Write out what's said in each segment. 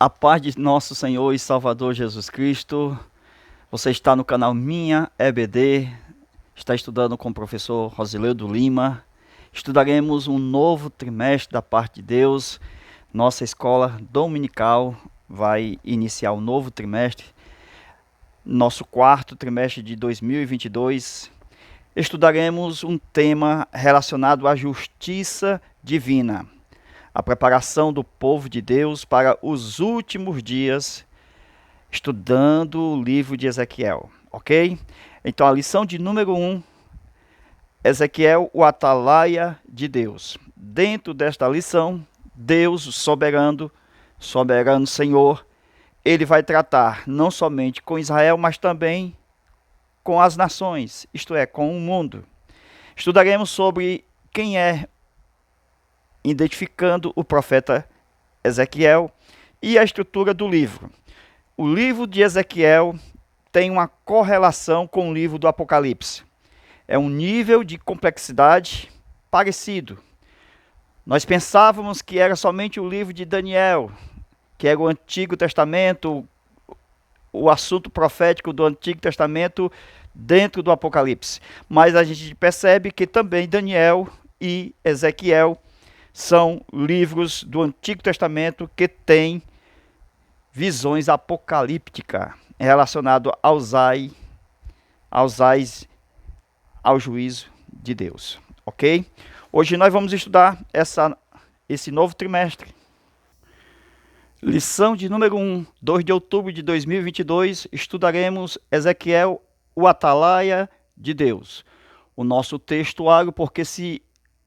A paz de nosso Senhor e Salvador Jesus Cristo. Você está no canal Minha EBD, está estudando com o professor Rosileudo Lima. Estudaremos um novo trimestre da parte de Deus. Nossa escola dominical vai iniciar um novo trimestre. Nosso quarto trimestre de 2022. Estudaremos um tema relacionado à justiça divina. A preparação do povo de Deus para os últimos dias, estudando o livro de Ezequiel, ok? Então a lição de número 1, Ezequiel, o atalaia de Deus. Dentro desta lição, Deus soberano Senhor, ele vai tratar não somente com Israel, mas também com as nações, isto é, com o mundo. Estudaremos sobre quem é, identificando o profeta Ezequiel e a estrutura do livro. O livro de Ezequiel tem uma correlação com o livro do Apocalipse. É um nível de complexidade parecido. Nós pensávamos que era somente o livro de Daniel, que era o Antigo Testamento, o assunto profético do Antigo Testamento dentro do Apocalipse. Mas a gente percebe que também Daniel e Ezequiel são livros do Antigo Testamento que têm visões apocalípticas relacionadas ao juízo de Deus, ok? Hoje nós vamos estudar esse novo trimestre. Lição de número 1, 2 de outubro de 2022, estudaremos Ezequiel, o atalaia de Deus. O nosso textuário, porque se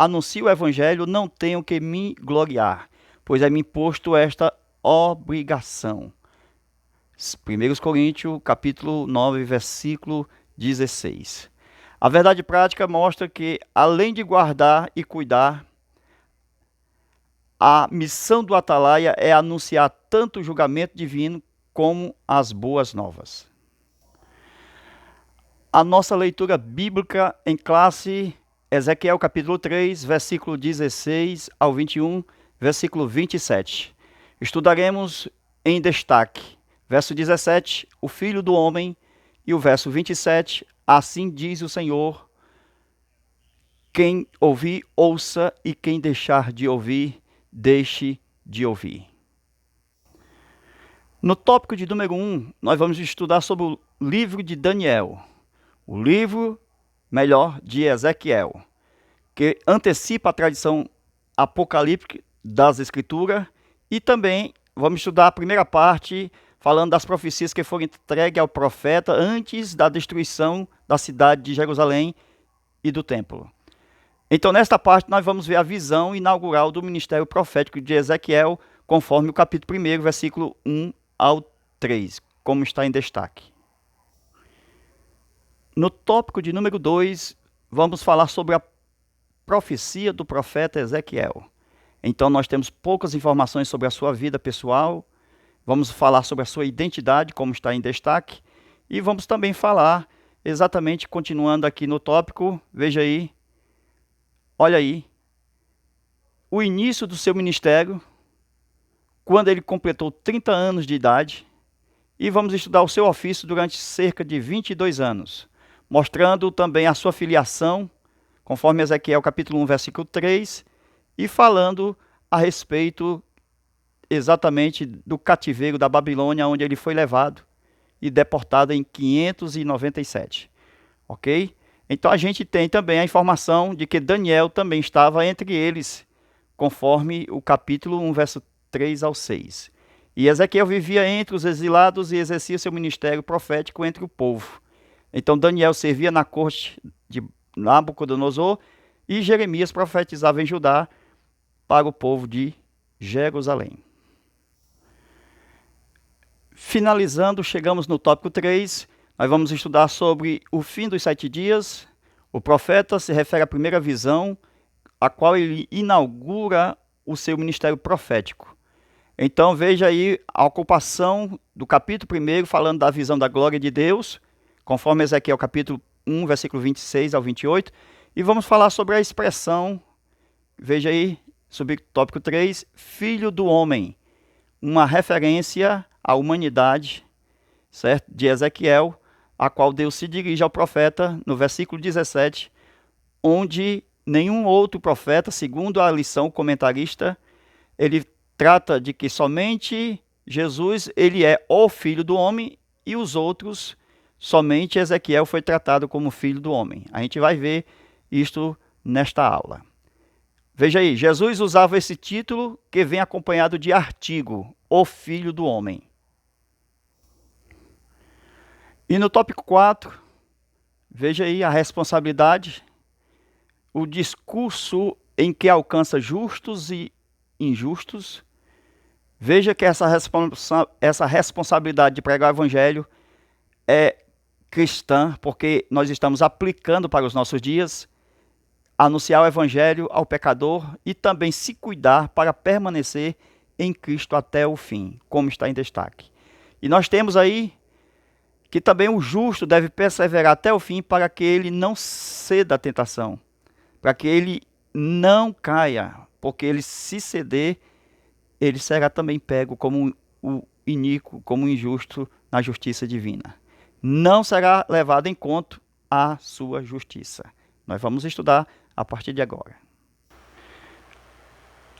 anuncio o evangelho, não tenho que me gloriar, pois é me imposto esta obrigação. 1 Coríntios, capítulo 9, versículo 16. A verdade prática mostra que, além de guardar e cuidar, a missão do atalaia é anunciar tanto o julgamento divino como as boas novas. A nossa leitura bíblica em classe, Ezequiel capítulo 3, versículo 16 ao 21, versículo 27. Estudaremos em destaque, verso 17, o Filho do Homem, e o verso 27, assim diz o Senhor, quem ouvir, ouça, e quem deixar de ouvir, deixe de ouvir. No tópico de número 1, nós vamos estudar sobre o livro de Daniel, o livro, melhor, de Ezequiel, que antecipa a tradição apocalíptica das Escrituras, e também vamos estudar a primeira parte, falando das profecias que foram entregues ao profeta antes da destruição da cidade de Jerusalém e do templo. Então, nesta parte, nós vamos ver a visão inaugural do ministério profético de Ezequiel, conforme o capítulo 1, versículo 1 ao 3, como está em destaque. No tópico de número 2, vamos falar sobre a profecia do profeta Ezequiel. Então, nós temos poucas informações sobre a sua vida pessoal, vamos falar sobre a sua identidade, como está em destaque, e vamos também falar, exatamente continuando aqui no tópico, veja aí, olha aí, o início do seu ministério, quando ele completou 30 anos de idade, e vamos estudar o seu ofício durante cerca de 22 anos, mostrando também a sua filiação, conforme Ezequiel capítulo 1, versículo 3, e falando a respeito exatamente do cativeiro da Babilônia, onde ele foi levado e deportado em 597, ok? Então a gente tem também a informação de que Daniel também estava entre eles, conforme o capítulo 1, verso 3 ao 6. E Ezequiel vivia entre os exilados e exercia seu ministério profético entre o povo. Então Daniel servia na corte de Nabucodonosor e Jeremias profetizava em Judá para o povo de Jerusalém. Finalizando, chegamos no tópico 3, nós vamos estudar sobre o fim dos 7 dias. O profeta se refere à primeira visão, a qual ele inaugura o seu ministério profético. Então veja aí a ocupação do capítulo 1, falando da visão da glória de Deus, conforme Ezequiel capítulo 1, versículo 26 ao 28, e vamos falar sobre a expressão, veja aí, subtópico 3, Filho do Homem, uma referência à humanidade, certo? De Ezequiel, a qual Deus se dirige ao profeta no versículo 17, onde nenhum outro profeta, segundo a lição comentarista, ele trata de que somente Jesus, ele é o Filho do Homem, e os outros, somente Ezequiel foi tratado como Filho do Homem. A gente vai ver isto nesta aula. Veja aí, Jesus usava esse título que vem acompanhado de artigo, o Filho do Homem. E no tópico 4, veja aí a responsabilidade, o discurso em que alcança justos e injustos. Veja que essa responsabilidade de pregar o evangelho é cristã, porque nós estamos aplicando para os nossos dias, anunciar o evangelho ao pecador e também se cuidar para permanecer em Cristo até o fim, como está em destaque. E nós temos aí que também o justo deve perseverar até o fim para que ele não ceda à tentação, para que ele não caia, porque ele se ceder, ele será também pego como o iníquo, como o injusto na justiça divina. Não será levado em conta a sua justiça. Nós vamos estudar a partir de agora.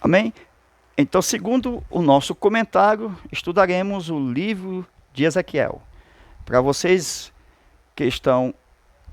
Amém? Então, segundo o nosso comentário, estudaremos o livro de Ezequiel. Para vocês que estão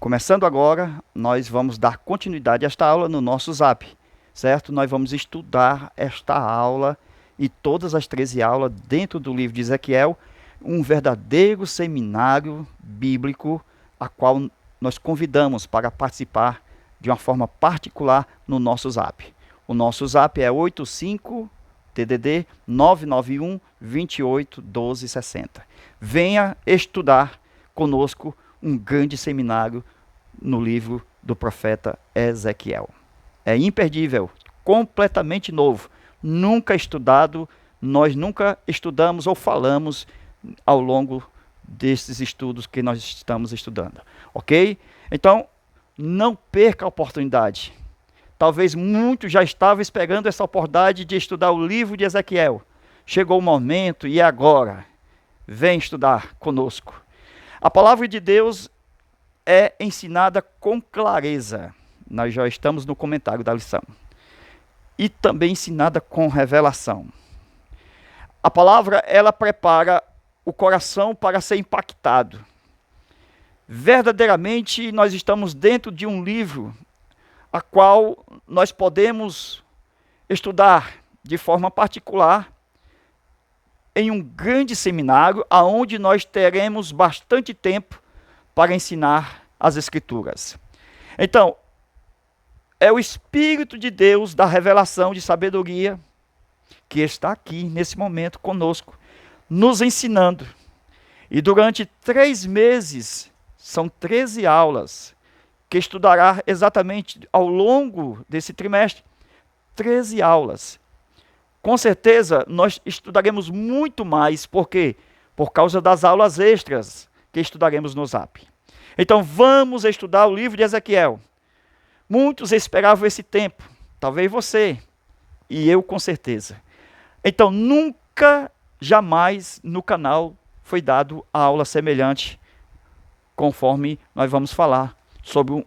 começando agora, nós vamos dar continuidade a esta aula no nosso Zap, certo? Nós vamos estudar esta aula e todas as 13 aulas dentro do livro de Ezequiel, um verdadeiro seminário bíblico, a qual nós convidamos para participar de uma forma particular no nosso Zap. O nosso Zap é 85 TDD 991 28 12 60. Venha estudar conosco um grande seminário no livro do profeta Ezequiel. É imperdível, completamente novo, nunca estudado, nós nunca estudamos ou falamos ao longo desses estudos que nós estamos estudando, ok? Então, não perca a oportunidade. Talvez muitos já estavam esperando essa oportunidade de estudar o livro de Ezequiel. Chegou o momento e é agora. Vem estudar conosco. A palavra de Deus é ensinada com clareza. Nós já estamos no comentário da lição. E também ensinada com revelação. A palavra, ela prepara o coração para ser impactado. Verdadeiramente, nós estamos dentro de um livro a qual nós podemos estudar de forma particular em um grande seminário, aonde nós teremos bastante tempo para ensinar as Escrituras. Então, é o Espírito de Deus da revelação de sabedoria que está aqui nesse momento conosco, nos ensinando. E durante 3 meses, são 13 aulas, que estudará exatamente ao longo desse trimestre, 13 aulas. Com certeza, nós estudaremos muito mais, por quê? Por causa das aulas extras que estudaremos no Zap. Então, vamos estudar o livro de Ezequiel. Muitos esperavam esse tempo, talvez você, e eu com certeza. Então, nunca, jamais no canal foi dado a aula semelhante, conforme nós vamos falar sobre,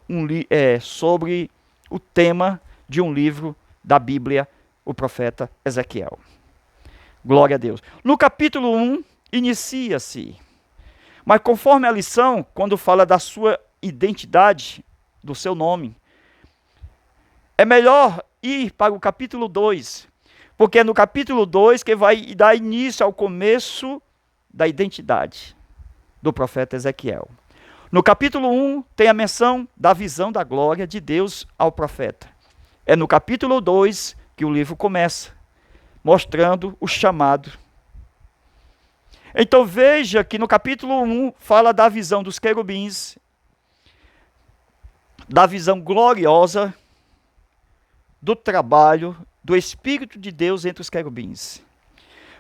sobre o tema de um livro da Bíblia, o profeta Ezequiel. Glória a Deus. No capítulo 1, inicia-se. Mas conforme a lição, quando fala da sua identidade, do seu nome, é melhor ir para o capítulo 2, porque é no capítulo 2 que vai dar início ao começo da identidade do profeta Ezequiel. No capítulo 1 tem a menção da visão da glória de Deus ao profeta. É no capítulo 2 que o livro começa, mostrando o chamado. Então veja que no capítulo 1 fala da visão dos querubins, da visão gloriosa, do trabalho do Espírito de Deus entre os querubins.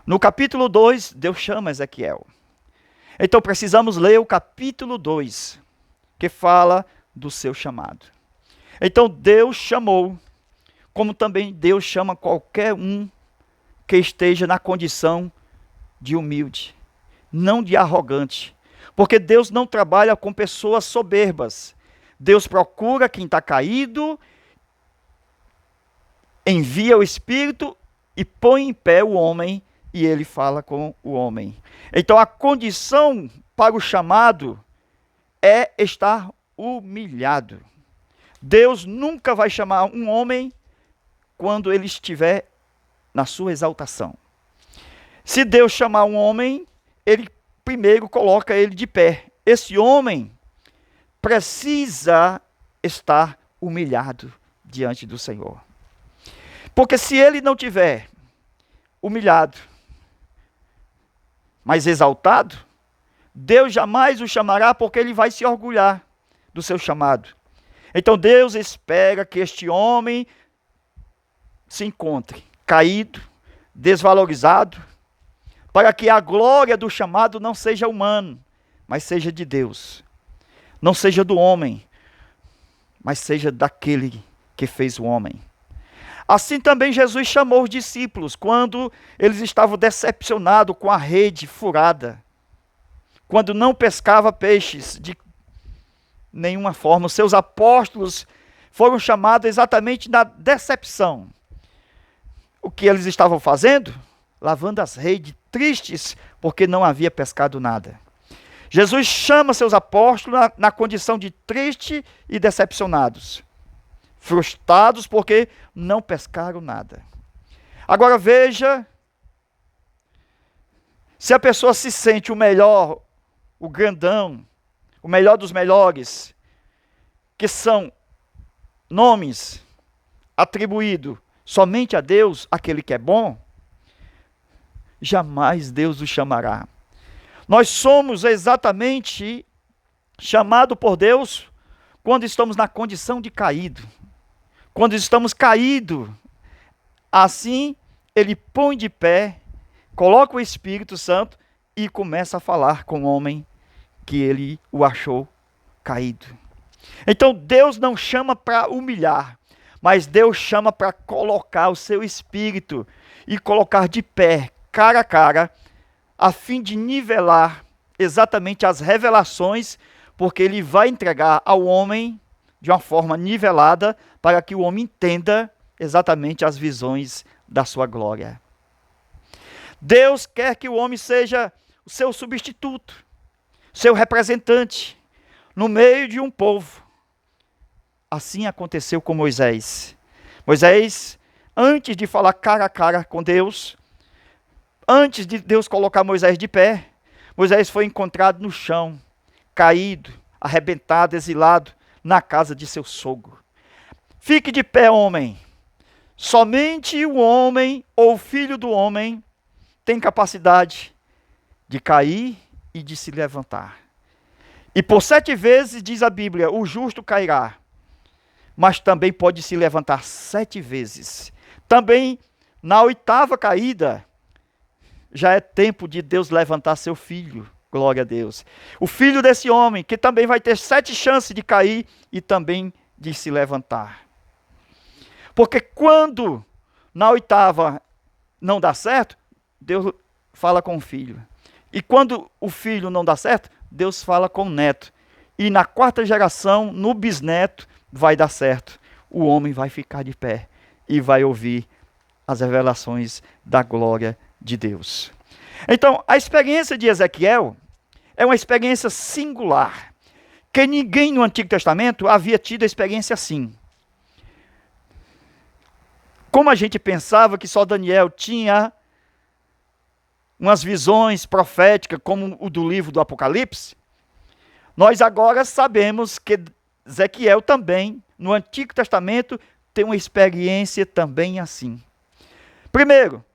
No capítulo 2, Deus chama Ezequiel. Então precisamos ler o capítulo 2, que fala do seu chamado. Então Deus chamou, como também Deus chama qualquer um que esteja na condição de humilde, não de arrogante. Porque Deus não trabalha com pessoas soberbas. Deus procura quem está caído, envia o Espírito e põe em pé o homem, e ele fala com o homem. Então a condição para o chamado é estar humilhado. Deus nunca vai chamar um homem quando ele estiver na sua exaltação. Se Deus chamar um homem, ele primeiro coloca ele de pé. Esse homem precisa estar humilhado diante do Senhor. Porque se ele não tiver humilhado, mas exaltado, Deus jamais o chamará, porque ele vai se orgulhar do seu chamado. Então Deus espera que este homem se encontre caído, desvalorizado, para que a glória do chamado não seja humano, mas seja de Deus. Não seja do homem, mas seja daquele que fez o homem. Assim também Jesus chamou os discípulos quando eles estavam decepcionados com a rede furada, quando não pescava peixes de nenhuma forma. Os seus apóstolos foram chamados exatamente na decepção. O que eles estavam fazendo? Lavando as redes, tristes, porque não havia pescado nada. Jesus chama seus apóstolos na condição de tristes e decepcionados, frustrados porque não pescaram nada. Agora veja, se a pessoa se sente o melhor, o grandão, o melhor dos melhores, que são nomes atribuídos somente a Deus, aquele que é bom, jamais Deus o chamará. Nós somos exatamente chamados por Deus quando estamos na condição de caído. Quando estamos caídos, assim ele põe de pé, coloca o Espírito Santo e começa a falar com o homem que ele o achou caído. Então Deus não chama para humilhar, mas Deus chama para colocar o seu Espírito e colocar de pé, cara a cara, a fim de nivelar exatamente as revelações, porque ele vai entregar ao homem de uma forma nivelada, para que o homem entenda exatamente as visões da sua glória. Deus quer que o homem seja o seu substituto, seu representante, no meio de um povo. Assim aconteceu com Moisés. Moisés, antes de falar cara a cara com Deus, antes de Deus colocar Moisés de pé, Moisés foi encontrado no chão, caído, arrebentado, exilado, na casa de seu sogro. Fique de pé, homem. Somente o homem ou o filho do homem tem capacidade de cair e de se levantar. E por 7 vezes, diz a Bíblia, o justo cairá, mas também pode se levantar 7 vezes. Também, na 8ª caída, já é tempo de Deus levantar seu filho. Glória a Deus. O filho desse homem, que também vai ter 7 chances de cair e também de se levantar. Porque quando na 8ª não dá certo, Deus fala com o filho. E quando o filho não dá certo, Deus fala com o neto. E na 4ª geração, no bisneto, vai dar certo. O homem vai ficar de pé e vai ouvir as revelações da glória de Deus. Então, a experiência de Ezequiel é uma experiência singular, que ninguém no Antigo Testamento havia tido a experiência assim. Como a gente pensava que só Daniel tinha umas visões proféticas, como o do livro do Apocalipse, nós agora sabemos que Ezequiel também, no Antigo Testamento, tem uma experiência também assim. Primeiro,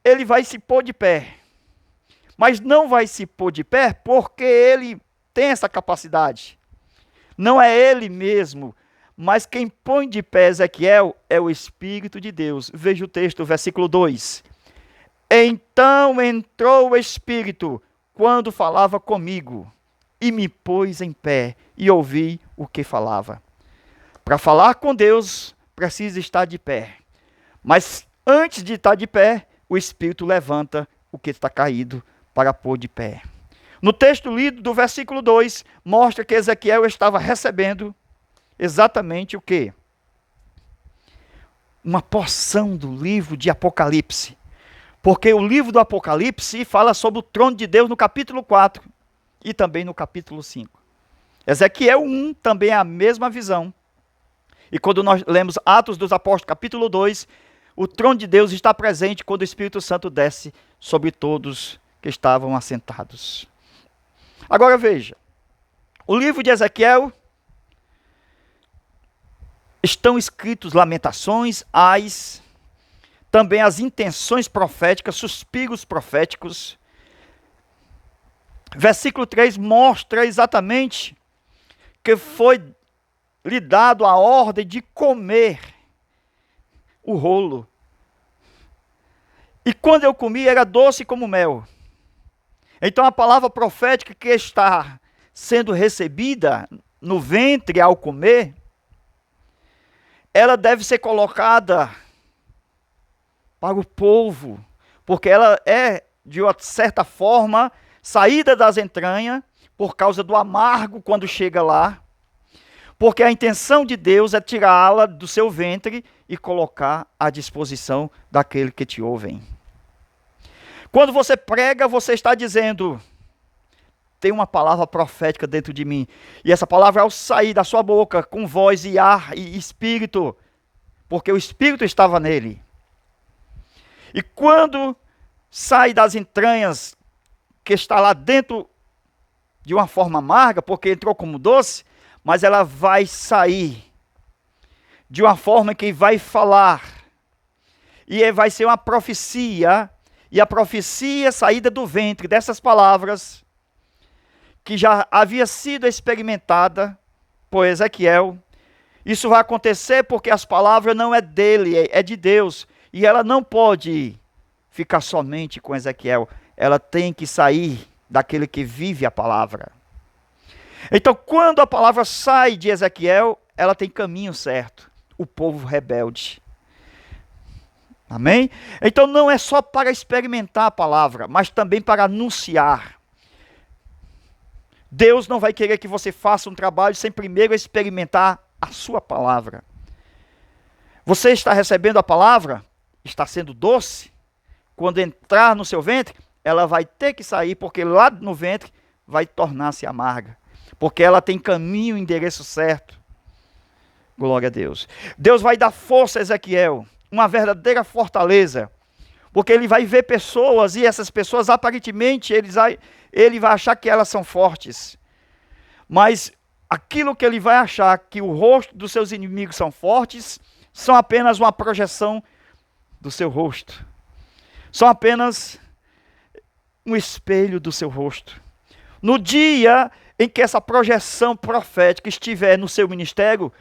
ele vai se pôr de pé, mas não vai se pôr de pé porque ele tem essa capacidade. Não é ele mesmo, mas quem põe de pé Ezequiel é o Espírito de Deus. Veja o texto, versículo 2. Então entrou o Espírito quando falava comigo, e me pôs em pé, e ouvi o que falava. Para falar com Deus, precisa estar de pé. Mas antes de estar de pé, o Espírito levanta o que está caído para pôr de pé. No texto lido do versículo 2, mostra que Ezequiel estava recebendo exatamente o quê? Uma porção do livro de Apocalipse. Porque o livro do Apocalipse fala sobre o trono de Deus no capítulo 4 e também no capítulo 5. Ezequiel 1 também é a mesma visão. E quando nós lemos Atos dos Apóstolos, capítulo 2, o trono de Deus está presente quando o Espírito Santo desce sobre todos que estavam assentados. Agora veja, o livro de Ezequiel estão escritos lamentações, ais, também as intenções proféticas, suspiros proféticos. Versículo 3 mostra exatamente que foi lhe dado a ordem de comer o rolo. E quando eu comi, era doce como mel. Então a palavra profética que está sendo recebida no ventre ao comer, ela deve ser colocada para o povo, porque ela é, de uma certa forma, saída das entranhas, por causa do amargo quando chega lá, porque a intenção de Deus é tirá-la do seu ventre e colocar à disposição daquele que te ouvem. Quando você prega, você está dizendo, tem uma palavra profética dentro de mim, e essa palavra ao sair da sua boca, com voz e ar e espírito, porque o espírito estava nele. E quando sai das entranhas, que está lá dentro de uma forma amarga, porque entrou como doce, mas ela vai sair de uma forma que vai falar. E vai ser uma profecia, e a profecia saída do ventre dessas palavras, que já havia sido experimentada por Ezequiel. Isso vai acontecer porque as palavras não é dele, é de Deus. E ela não pode ficar somente com Ezequiel. Ela tem que sair daquele que vive a palavra. Então, quando a palavra sai de Ezequiel, ela tem caminho certo. O povo rebelde. Amém? Então, não é só para experimentar a palavra, mas também para anunciar. Deus não vai querer que você faça um trabalho sem primeiro experimentar a sua palavra. Você está recebendo a palavra? Está sendo doce? Quando entrar no seu ventre, ela vai ter que sair, porque lá no ventre vai tornar-se amarga. Porque ela tem caminho, endereço certo. Glória a Deus. Deus vai dar força a Ezequiel, uma verdadeira fortaleza. Porque ele vai ver pessoas, e essas pessoas, aparentemente, ele vai achar que elas são fortes. Mas aquilo que ele vai achar que o rosto dos seus inimigos são fortes, são apenas uma projeção do seu rosto. São apenas um espelho do seu rosto. No dia em que essa projeção profética estiver no seu ministério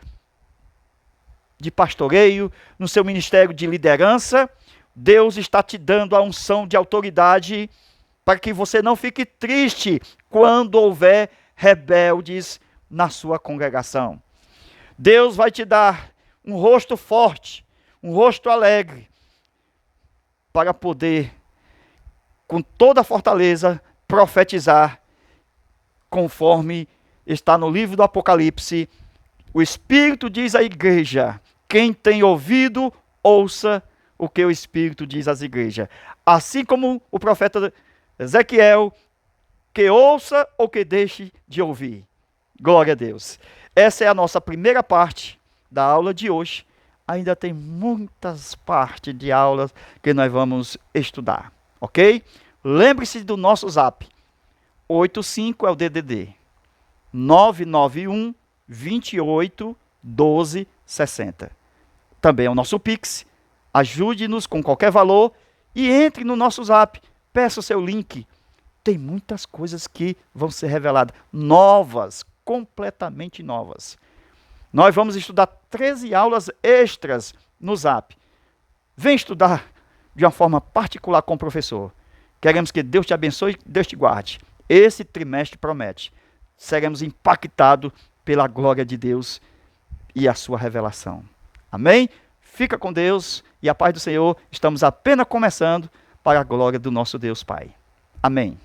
de pastoreio, no seu ministério de liderança, Deus está te dando a unção de autoridade para que você não fique triste quando houver rebeldes na sua congregação. Deus vai te dar um rosto forte, um rosto alegre, para poder, com toda a fortaleza, profetizar, conforme está no livro do Apocalipse. O Espírito diz à igreja: quem tem ouvido, ouça o que o Espírito diz às igrejas. Assim como o profeta Ezequiel, que ouça ou que deixe de ouvir. Glória a Deus. Essa é a nossa primeira parte da aula de hoje. Ainda tem muitas partes de aulas que nós vamos estudar, ok? Lembre-se do nosso zap. 85 é o DDD. 991 28 12 60. Também é o nosso Pix. Ajude-nos com qualquer valor e entre no nosso zap. Peça o seu link. Tem muitas coisas que vão ser reveladas. Novas, completamente novas. Nós vamos estudar 13 aulas extras no zap. Vem estudar de uma forma particular com o professor. Queremos que Deus te abençoe, Deus te guarde. Esse trimestre promete. Seremos impactados pela glória de Deus e a sua revelação. Amém? Fica com Deus e a paz do Senhor. Estamos apenas começando, para a glória do nosso Deus Pai. Amém.